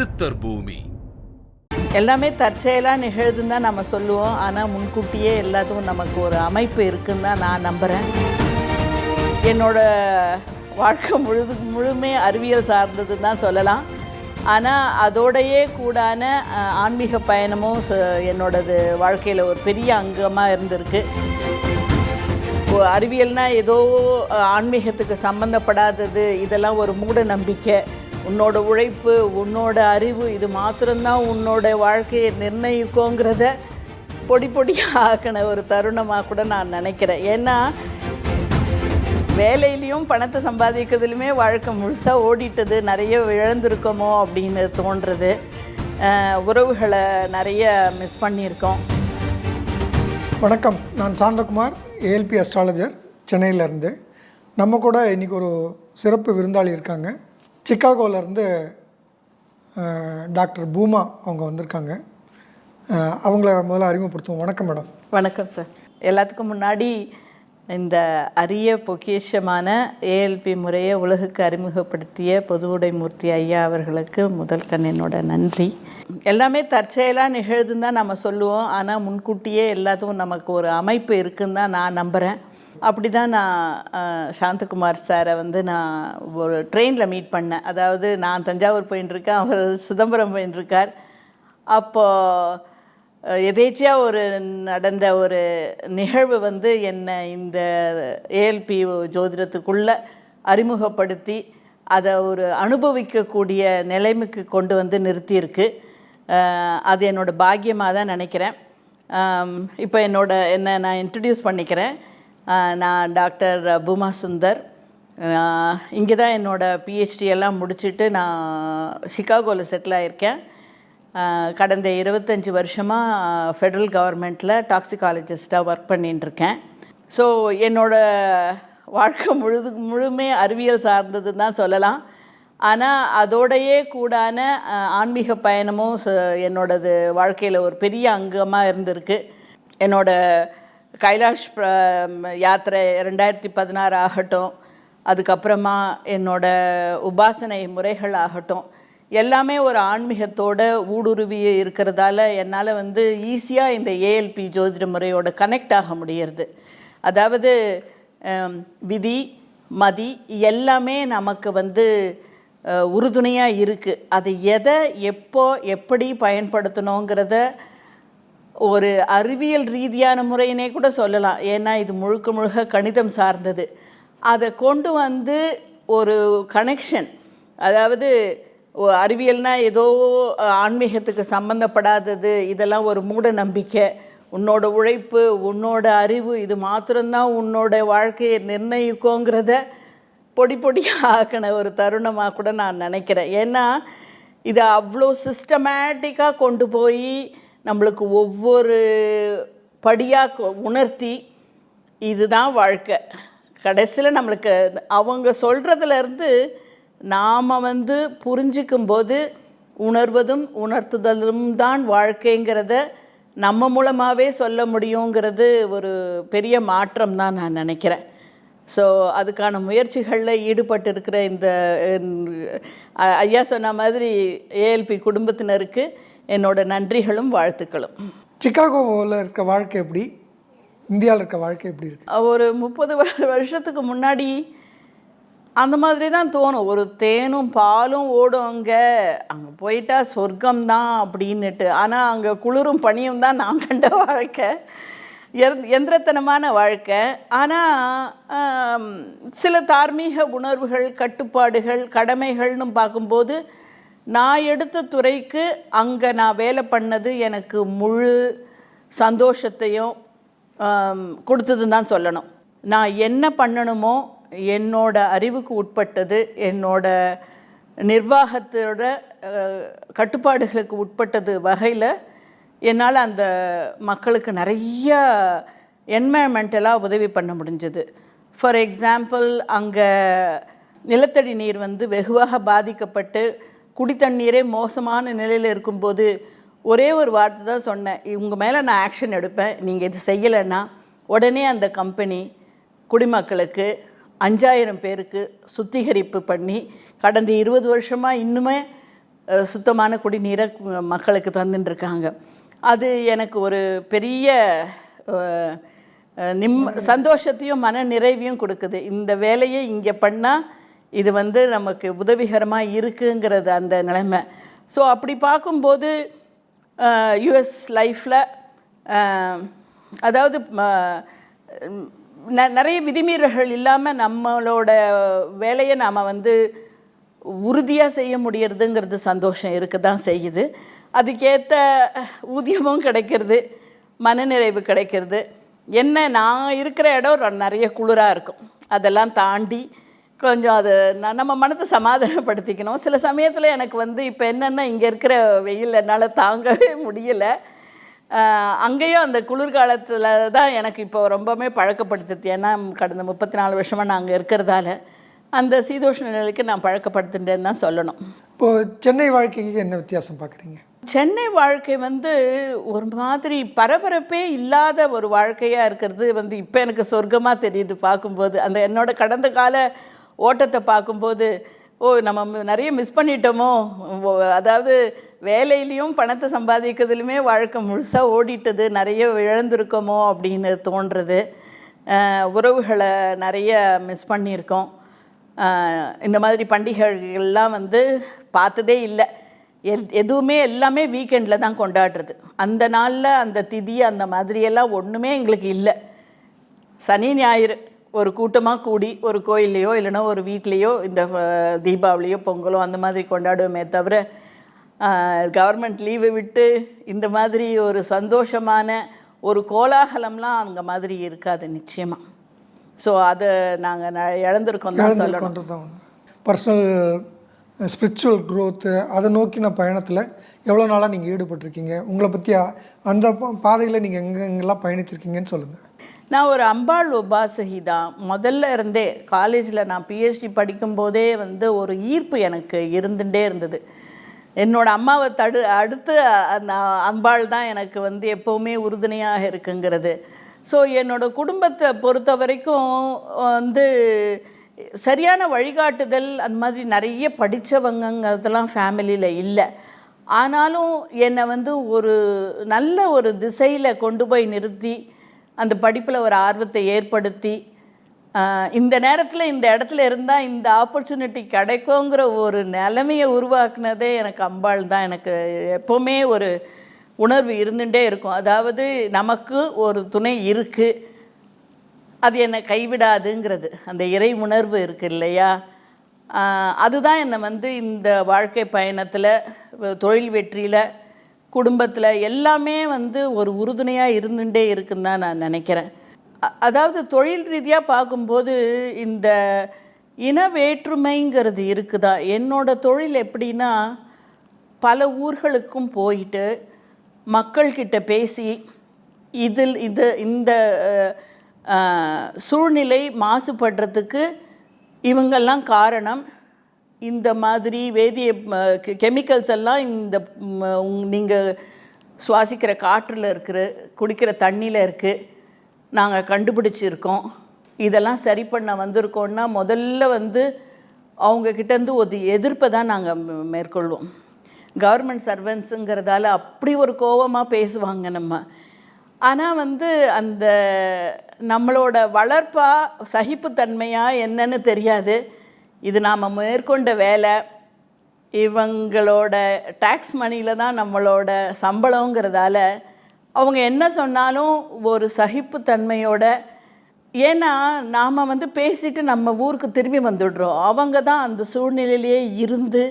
சித்தர் பூமி. எல்லாமே தற்செயலாக நிகழ்துன்னு தான் நம்ம சொல்லுவோம். ஆனால் முன்கூட்டியே எல்லாத்துக்கும் நமக்கு ஒரு அமைப்பு இருக்குன்னு தான் நான் நம்புகிறேன். என்னோட வாழ்க்கை முழுமே அறிவியல் சார்ந்ததுன்னு தான் சொல்லலாம். ஆனால் அதோடையே கூடான ஆன்மீக பயணமும் என்னோடது வாழ்க்கையில் ஒரு பெரிய அங்கமாக இருந்திருக்கு. அறிவியல்னால் ஏதோ ஆன்மீகத்துக்கு சம்மந்தப்படாதது, இதெல்லாம் ஒரு மூட நம்பிக்கை. உன்னோட உழைப்பு, உன்னோட அறிவு, இது மாத்திரம்தான் உன்னோட வாழ்க்கையை நிர்ணயிக்கோங்கிறத பொடி பொடியாக ஆக்கின ஒரு தருணமாக கூட நான் நினைக்கிறேன். ஏன்னா வேலையிலையும் பணத்தை சம்பாதிக்கிறதுலையுமே வாழ்க்கை முழுசாக ஓடிட்டது, நிறைய இழந்திருக்கோமோ அப்படின்னு தோன்றுறது. உறவுகளை நிறைய மிஸ் பண்ணியிருக்கோம். வணக்கம், நான் சாந்தகுமார், ஏஎல்பி அஸ்ட்ராலஜர், சென்னையிலேருந்து. நம்ம கூட இன்றைக்கி ஒரு சிறப்பு விருந்தாளி இருக்காங்க. சிக்காகோவிலேருந்து டாக்டர் பூமா அவங்க வந்திருக்காங்க. அவங்கள முதல்ல அறிமுகப்படுத்துவோம். வணக்கம் மேடம். வணக்கம் சார். எல்லாத்துக்கும் முன்னாடி இந்த அரிய பொக்கிஷமான ஏஎல்பி முறையை உலகுக்கு அறிமுகப்படுத்திய பொதுவுடைமூர்த்தி ஐயா அவர்களுக்கு முதல் என்னோட நன்றி. எல்லாமே தற்செயலாக நிகழ்துன்னு தான் நம்ம சொல்லுவோம். ஆனால் முன்கூட்டியே எல்லாத்துக்கும் நமக்கு ஒரு அமைப்பு இருக்குன்னு தான் நான் நம்புகிறேன். அப்படி தான் நான் சாந்தகுமார் சாரை நான் ஒரு ட்ரெயினில் மீட் பண்ணேன். அதாவது நான் தஞ்சாவூர் போயின்ட்டுருக்கேன், அவர் சிதம்பரம் போயின்ட்டுருக்கார். அப்போது எதேச்சியாக ஒரு நடந்த ஒரு நிகழ்வு என்னை இந்த ஏஎல்பி ஜோதிடத்துக்குள்ளே அறிமுகப்படுத்தி அதை ஒரு அனுபவிக்கக்கூடிய நிலைமைக்கு கொண்டு நிறுத்தியிருக்கு. அது என்னோடய பாக்கியமாக தான் நினைக்கிறேன். இப்போ என்னை நான் இன்ட்ரடியூஸ் பண்ணிக்கிறேன். நான் டாக்டர் பூமா சுந்தர். இங்கே தான் என்னோடய பிஹெச்டி எல்லாம் முடிச்சுட்டு நான் சிகாகோவில் செட்டில் ஆகியிருக்கேன். கடந்த 25 வருஷமாக ஃபெட்ரல் கவர்மெண்ட்டில் டாக்ஸிகாலஜிஸ்ட்டாக ஒர்க் பண்ணிட்டுருக்கேன். ஸோ என்னோடய வாழ்க்கை முழுமே அறிவியல் சார்ந்ததுன்னு தான் சொல்லலாம். ஆனால் அதோடையே கூடான ஆன்மீக பயணமும் என்னோடது வாழ்க்கையில் ஒரு பெரிய அங்கமாக இருந்திருக்கு. என்னோடய கைலாஷ் யாத்திரை 2016 ஆகட்டும், அதுக்கப்புறமா என்னோடய உபாசனை முறைகள் ஆகட்டும், எல்லாமே ஒரு ஆன்மீகத்தோடு ஊடுருவி இருக்கிறதால என்னால் ஈஸியாக இந்த ஏஎல்பி ஜோதிட முறையோட கனெக்ட் ஆக முடியறது. அதாவது விதி மதி எல்லாமே நமக்கு உறுதுணையாக இருக்குது. அது எதை எப்போ எப்படி பயன்படுத்தணுங்கிறத ஒரு அறிவியல் ரீதியான முறையினே கூட சொல்லலாம். ஏன்னா இது முழுக்க கணிதம் சார்ந்தது. அதை கொண்டு ஒரு கனெக்ஷன், அதாவது அறிவியல்னால் ஏதோ ஆன்மீகத்துக்கு சம்மந்தப்படாதது, இதெல்லாம் ஒரு மூட நம்பிக்கை. உன்னோட உழைப்பு, உன்னோட அறிவு, இது மாத்திரம்தான் உன்னோட வாழ்க்கையை நிர்ணயிக்கோங்கிறத பொடி பொடியாக ஆக்கின ஒரு தருணமாக கூட நான் நினைக்கிறேன். ஏன்னா இதை அவ்வளோ சிஸ்டமேட்டிக்காக கொண்டு போய் நம்மளுக்கு ஒவ்வொரு படியாக உணர்த்தி இதுதான் வாழ்க்கை. கடைசியில் நம்மளுக்கு அவங்க சொல்கிறதுலேருந்து நாம் புரிஞ்சிக்கும்போது உணர்வதும் உணர்த்துதலும் தான் வாழ்க்கைங்கிறத நம்ம மூலமாகவே சொல்ல முடியுங்கிறது ஒரு பெரிய மாற்றம் தான் நான் நினைக்கிறேன். ஸோ அதுக்கான முயற்சிகளில் ஈடுபட்டு இருக்கிற இந்த ஐயா சொன்ன மாதிரி ஏஎல்பி குடும்பத்தினருக்கு என்னோட நன்றிகளும் வாழ்த்துக்களும். சிக்காகோவில் இருக்க வாழ்க்கை எப்படி, இந்தியாவில் இருக்க வாழ்க்கை எப்படி இருக்கு? ஒரு 30 வருஷத்துக்கு முன்னாடி அந்த மாதிரி தான் தோணும். ஒரு தேனும் பாலும் ஓடும், அங்கே போயிட்டா சொர்க்கம்தான் அப்படின்னுட்டு. ஆனால் அங்கே குளிரும் பனியும் தான் நான் கண்ட வாழ்க்கை, எந்திரத்தனமான வாழ்க்கை. ஆனால் சில தார்மீக உணர்வுகள், கட்டுப்பாடுகள், கடமைகள்னு பார்க்கும்போது நான் எடுத்த துறைக்கு அங்கே நான் வேலை பண்ணது எனக்கு முழு சந்தோஷத்தையும் கொடுத்ததுன்னு தான் சொல்லணும். நான் என்ன பண்ணணுமோ என்னோட அறிவுக்கு உட்பட்டது, என்னோட நிர்வாகத்தோட கட்டுப்பாடுகளுக்கு உட்பட்டது வகையில் என்னால் அந்த மக்களுக்கு நிறைய என்வைரன்மெண்டலாக உதவி பண்ண முடிஞ்சது. ஃபார் எக்ஸாம்பிள், அங்கே நிலத்தடி நீர் வெகுவாக பாதிக்கப்பட்டு குடித்தண்ணீரே மோசமான நிலையில் இருக்கும்போது ஒரே ஒரு வார்த்தை தான் சொன்னேன், இவங்க மேலே நான் ஆக்ஷன் எடுப்பேன், நீங்கள் இது செய்யலைன்னா உடனே அந்த கம்பெனி குடிமக்களுக்கு 5000 பேருக்கு சுத்திகரிப்பு பண்ணி கடந்த 20 வருஷமாக இன்னுமே சுத்தமான குடிநீரை மக்களுக்கு தந்துட்டுருக்காங்க. அது எனக்கு ஒரு பெரிய சந்தோஷத்தையும் மன நிறைவையும் கொடுக்குது. இந்த வேலையை இங்கே பண்ணால் இது வந்து நமக்கு உதவிகரமாக இருக்குங்கிறது அந்த நிலைமை. ஸோ அப்படி பார்க்கும்போது யுஎஸ் லைஃப்பில் அதாவது நிறைய விதிமீறல்கள் இல்லாமல் நம்மளோட வேலையை நாம் வந்து உறுதியாக செய்ய முடியறதுங்கிறது சந்தோஷம் இருக்க தான் செய்யுது. அதுக்கேற்ற ஊதியமும் கிடைக்கிறது, மனநிறைவு கிடைக்கிறது. என்ன நான் இருக்கிற இடம் நிறைய குளிராக இருக்கும், அதெல்லாம் தாண்டி கொஞ்சம் அது நம்ம மனத்தை சமாதானப்படுத்திக்கணும். சில சமயத்தில் எனக்கு வந்து இப்போ என்னென்னா இங்கே இருக்கிற வெயில் என்னால் தாங்கவே முடியலை. அங்கேயும் அந்த குளிர்காலத்தில் தான் எனக்கு இப்போ ரொம்பவுமே பழக்கப்படுத்துது. ஏன்னா கடந்த 34 வருஷமாக நான் அங்கே இருக்கிறதால அந்த சீதோஷ்ண நிலைக்கு நான் பழக்கப்படுத்துட்டேன்னு தான் சொல்லணும். இப்போது சென்னை வாழ்க்கைக்கு என்ன வித்தியாசம் பார்க்குறீங்க? சென்னை வாழ்க்கை வந்து ஒரு மாதிரி பரபரப்பே இல்லாத ஒரு வாழ்க்கையாக இருக்கிறது வந்து இப்போ எனக்கு சொர்க்கமாக தெரியுது பார்க்கும்போது. அந்த என்னோடய கடந்த கால ஓட்டத்தை பார்க்கும்போது நம்ம நிறைய மிஸ் பண்ணிட்டோமோ, அதாவது வேலையிலையும் பணத்தை சம்பாதிக்கிறதுலையுமே வாழ்க்கை முழுசாக ஓடிட்டது, நிறைய இழந்திருக்கோமோ அப்படின்னு தோன்றுறது. உறவுகளை நிறைய மிஸ் பண்ணியிருக்கோம். இந்த மாதிரி பண்டிகைகள்லாம் வந்து பார்த்ததே இல்லை. எதுவுமே எல்லாமே வீக்கெண்டில் தான் கொண்டாடுறது. அந்த நாளில் அந்த திதி அந்த மாதிரியெல்லாம் ஒன்றுமே எங்களுக்கு இல்லை. சனி ஞாயிறு ஒரு கூட்டமாக கூடி ஒரு கோயில்லையோ இல்லைன்னா ஒரு வீட்லேயோ இந்த தீபாவளியோ பொங்கலோ அந்த மாதிரி கொண்டாடுவோமே தவிர கவர்மெண்ட் லீவு விட்டு இந்த மாதிரி ஒரு சந்தோஷமான ஒரு கோலாகலம்லாம் அந்த மாதிரி இருக்காது நிச்சயமாக. ஸோ அதை நாங்கள் இழந்திருக்கோம் தான் சொல்லணும். பர்சனல் ஸ்பிரிச்சுவல் க்ரோத்து அதை நோக்கின பயணத்தில் எவ்வளோ நாளாக நீங்கள் ஈடுபட்டிருக்கீங்க? உங்களை பற்றி அந்த பாதையில் நீங்கள் எங்கெங்கெல்லாம் பயணித்திருக்கீங்கன்னு சொல்லுங்கள். நான் ஒரு அம்பாள் உபாசகி தான். முதல்ல இருந்தே காலேஜில் நான் பிஹெச்டி படிக்கும்போதே வந்து ஒரு ஈர்ப்பு எனக்கு இருந்துகிட்டே இருந்தது. என்னோடய அம்மாவை அடுத்து அம்பாள் தான் எனக்கு வந்து எப்போவுமே உறுதுணையாக இருக்குங்கிறது. ஸோ என்னோடய குடும்பத்தை பொறுத்த வரைக்கும் வந்து சரியான வழிகாட்டுதல் அந்த மாதிரி நிறைய படித்தவங்கிறதெல்லாம் ஃபேமிலியில் இல்லை. ஆனாலும் என்னை வந்து ஒரு நல்ல ஒரு திசையில் கொண்டு போய் நிறுத்தி அந்த படிப்பில் ஒரு ஆர்வத்தை ஏற்படுத்தி இந்த நேரத்தில் இந்த இடத்துல இருந்தால் இந்த ஆப்பர்ச்சுனிட்டி கிடைக்குங்கிற ஒரு நிலைமையை உருவாக்குனதே எனக்கு அம்பாள் தான். எனக்கு எப்போவுமே ஒரு உணர்வு இருந்துகிட்டே இருக்கும். அதாவது நமக்கு ஒரு துணை இருக்குது, அது என்னை கைவிடாதுங்கிறது அந்த இறை உணர்வு இருக்குது இல்லையா? அதுதான் என்னை வந்து இந்த வாழ்க்கை பயணத்தில், தொழில் வெற்றியில், குடும்பத்தில் எல்லாமே வந்து ஒரு உறுதுணையாக இருந்துகிட்டே இருக்குன்னு தான் நான் நினைக்கிறேன். அதாவது தொழில் ரீதியாக பார்க்கும்போது இந்த இன வேற்றுமைங்கிறது இருக்குதா. என்னோடய தொழில் எப்படின்னா, பல ஊர்களுக்கும் போயிட்டு மக்கள்கிட்ட பேசி இந்த சூழ்நிலை மாசுபடுறதுக்கு இவங்கெல்லாம் காரணம், இந்த மாதிரி வேதிய கெமிக்கல்ஸ் எல்லாம் இந்த நீங்கள் சுவாசிக்கிற காற்றில் இருக்கிற, குடிக்கிற தண்ணியில் இருக்குது, நாங்கள் கண்டுபிடிச்சிருக்கோம், இதெல்லாம் சரி பண்ண வந்திருக்கோன்னா முதல்ல வந்து அவங்கக்கிட்டேருந்து ஒரு எதிர்ப்பை தான் நாங்கள் மேற்கொள்வோம். கவர்மெண்ட் சர்வன்ஸுங்கிறதால அப்படி ஒரு கோபமாக பேசுவாங்க நம்ம. ஆனால் வந்து அந்த நம்மளோட வளர்ப்பா சகிப்புத்தன்மையா என்னன்னு தெரியாது. இது நாம் மேற்கொண்ட வேலை, இவங்களோட டேக்ஸ் மணியில் தான் நம்மளோட சம்பளங்கிறதால அவங்க என்ன சொன்னாலும் ஒரு சகிப்புத்தன்மையோட, ஏன்னா நாம் வந்து பேசிட்டு நம்ம ஊருக்கு திரும்பி வந்துடுறோம். அவங்க தான் அந்த சூழ்நிலையிலேயே இருந்து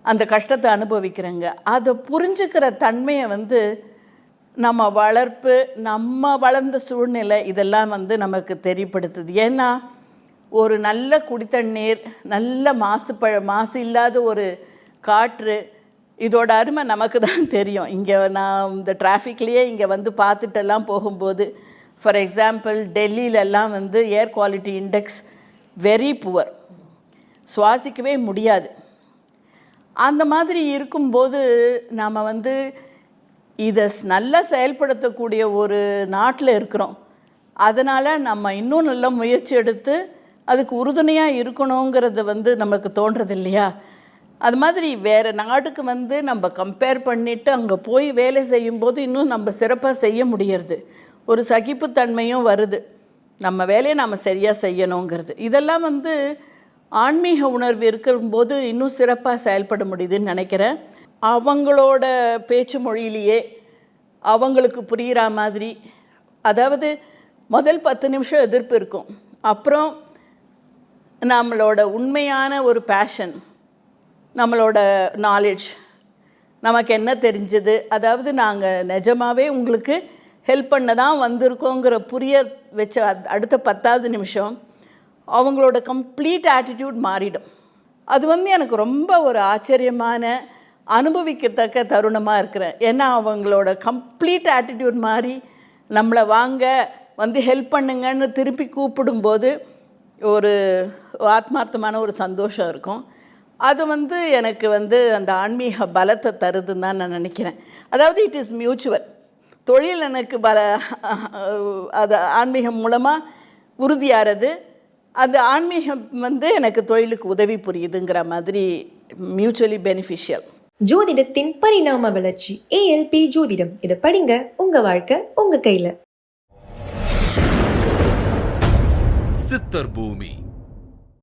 அந்த கஷ்டத்தை அனுபவிக்கிறேங்க. அதை புரிஞ்சுக்கிற தன்மையை வந்து நம்ம வளர்ப்பு, நம்ம வளர்ந்த சூழ்நிலை இதெல்லாம் வந்து நமக்கு தெரியப்படுத்துது. ஏன்னா ஒரு நல்ல குடித்தண்ணீர், நல்ல மாசு இல்லாத ஒரு காற்று, இதோட அருமை நமக்கு தான் தெரியும். இங்கே நான் இந்த டிராஃபிக்லேயே இங்கே வந்து பார்த்துட்டெல்லாம் போகும்போது, ஃபார் எக்ஸாம்பிள் டெல்லியிலெல்லாம் வந்து air quality index very poor, சுவாசிக்கவே முடியாது. அந்த மாதிரி இருக்கும்போது நாம் வந்து இதை நல்லா செயல்படுத்தக்கூடிய ஒரு நாட்டில் இருக்கிறோம். அதனால் நம்ம இன்னும் நல்ல முயற்சி எடுத்து அதுக்கு உறுதுணையாக இருக்கணுங்கிறது வந்து நமக்கு தோன்றது இல்லையா? அது மாதிரி வேறு நாட்டுக்கு வந்து நம்ம கம்பேர் பண்ணிவிட்டு அங்கே போய் வேலை செய்யும்போது இன்னும் நம்ம சிறப்பாக செய்ய முடியறது. ஒரு சகிப்புத்தன்மையும் வருது, நம்ம வேலையை நாம் சரியாக செய்யணுங்கிறது. இதெல்லாம் வந்து ஆன்மீக உணர்வு இருக்கும்போது இன்னும் சிறப்பாக செயல்பட முடியுதுன்னு நினைக்கிறேன். அவங்களோட பேச்சு மொழியிலேயே அவங்களுக்கு புரிகிற மாதிரி, அதாவது முதல் 10 நிமிஷம் எதிர்ப்பு இருக்கும், அப்புறம் நம்மளோட உண்மையான ஒரு பேஷன், நம்மளோட நாலேஜ், நமக்கு என்ன தெரிஞ்சது, அதாவது நாங்கள் நிஜமாகவே உங்களுக்கு ஹெல்ப் பண்ண தான் வந்திருக்கோங்கிற புரிய வச்ச அடுத்த 10வது நிமிஷம் அவங்களோட கம்ப்ளீட் ஆட்டிடியூட் மாறிடும். அது வந்து எனக்கு ரொம்ப ஒரு ஆச்சரியமான அனுபவிக்கத்தக்க தருணமாக இருக்கிறேன். ஏன்னா அவங்களோட கம்ப்ளீட் ஆட்டிடியூட் மாறி நம்மளை வாங்க வந்து ஹெல்ப் பண்ணுங்கன்னு திருப்பி கூப்பிடும்போது ஒரு ஆத்மார்த்தமான ஒரு சந்தோஷம் இருக்கும். அது வந்து எனக்கு வந்து அந்த ஆன்மீக பலத்தை தருதுன்னு தான் நான் நினைக்கிறேன். அதாவது இட் இஸ் மியூச்சுவல். தொழில் எனக்கு அது ஆன்மீகம் மூலமாக உறுதியாகிறது, அந்த ஆன்மீகம் வந்து எனக்கு தொழிலுக்கு உதவி புரியுதுங்கிற மாதிரி மியூச்சுவலி பெனிஃபிஷியல். ஜோதிடத்தின் பரிணாம வளர்ச்சி ALP ஜோதிடம். இதை படிங்க, உங்க வாழ்க்கை உங்க கையில. சித்தர் பூமி.